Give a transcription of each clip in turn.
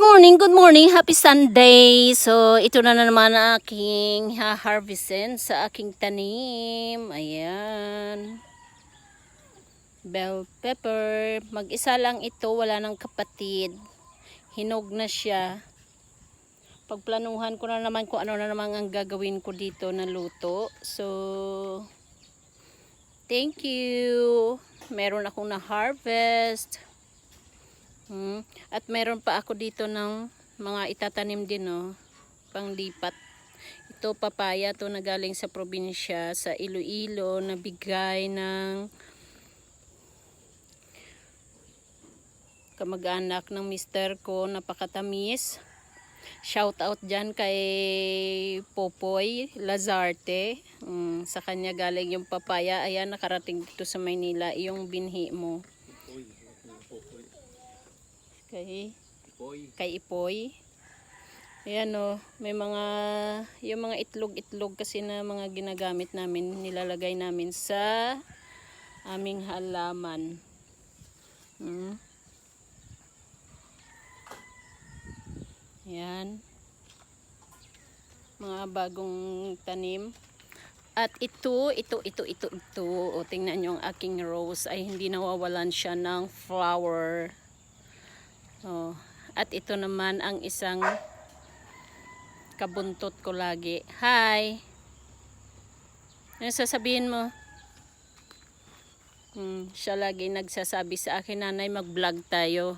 good morning, happy Sunday. So, ito na naman ang aking harvestin sa aking tanim. Ayan. Bell pepper. Mag-isa lang ito, wala nang kapatid. Hinog na siya. Pagplanuhan ko na naman kung ano na naman ang gagawin ko dito na luto. So, thank you. Meron akong na-harvest. At meron pa ako dito ng mga itatanim din, panglipat. Ito papaya to na galing sa probinsya sa Iloilo na bigay ng kamag-anak ng mister ko, napakatamis. Shout out dyan kay Popoy Lazarte. Sa kanya galing yung papaya. Ayan, nakarating dito sa Maynila yung binhi mo. Kay Ipoy. Ayan may yung mga itlog kasi na mga ginagamit namin, nilalagay namin sa aming halaman. Ayan. Mga bagong tanim. At ito. O, tingnan nyo ang aking rose ay hindi nawawalan siya ng flower. At ito naman ang isang kabuntot ko lagi. Hi! Ano sasabihin mo? Siya lagi nagsasabi sa akin, nanay, mag-vlog tayo.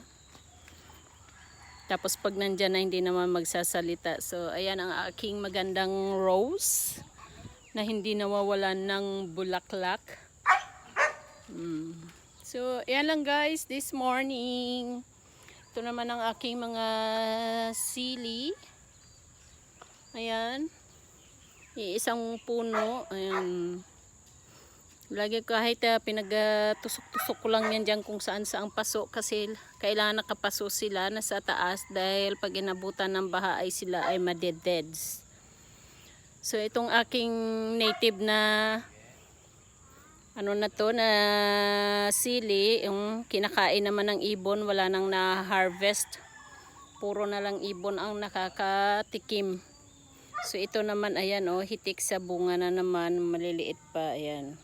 Tapos pag nandyan na hindi naman magsasalita. So ayan ang aking magandang rose na hindi nawawalan ng bulaklak. So ayan lang guys, this morning. Ito naman ang aking mga sili. Ayan. Isang puno. Ayan. Lagi kahit pinagtusok-tusok ko lang yan dyan kung saan saang paso. Kasi kailangan nakapaso sila nasa taas. Dahil pag inabutan ng baha ay sila ay madededs. So itong aking native na na sili, yung kinakain naman ng ibon, wala nang na-harvest. Puro na lang ibon ang nakakatikim. So ito naman, ayan hitik sa bunga na naman, maliliit pa, ayan.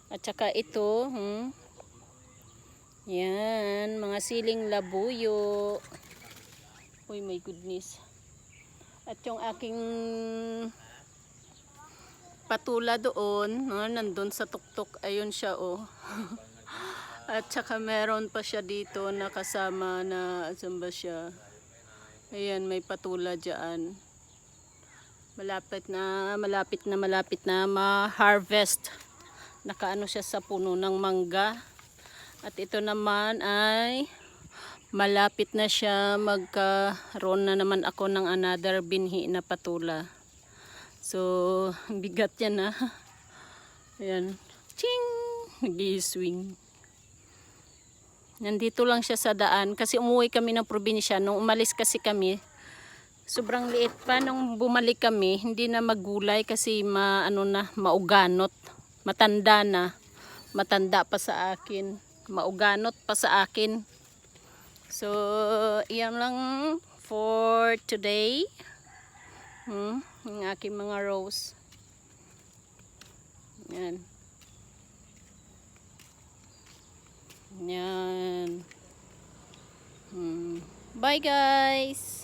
At saka ito, yan, mga siling labuyo. Oh my goodness. At yung aking patula doon, nandun sa tuktok, ayun siya At saka meron pa siya dito na kasama na, asan ba siya? Ayan, may patula dyan. Malapit na ma-harvest. Nakaano siya sa puno ng mangga. At ito naman ay malapit na siya magkaroon na naman ako ng another binhi na patula. So, bigat yan Ayan. Ching! Nag-i-swing. Nandito lang siya sa daan. Kasi umuwi kami ng probinsya. Nung umalis kasi kami, sobrang liit pa. Nung bumalik kami, hindi na magulay kasi mauganot. Matanda na. Matanda pa sa akin. Mauganot pa sa akin. So, iyan lang for today. Ang aking mga rose. Yan. Yan. Bye guys.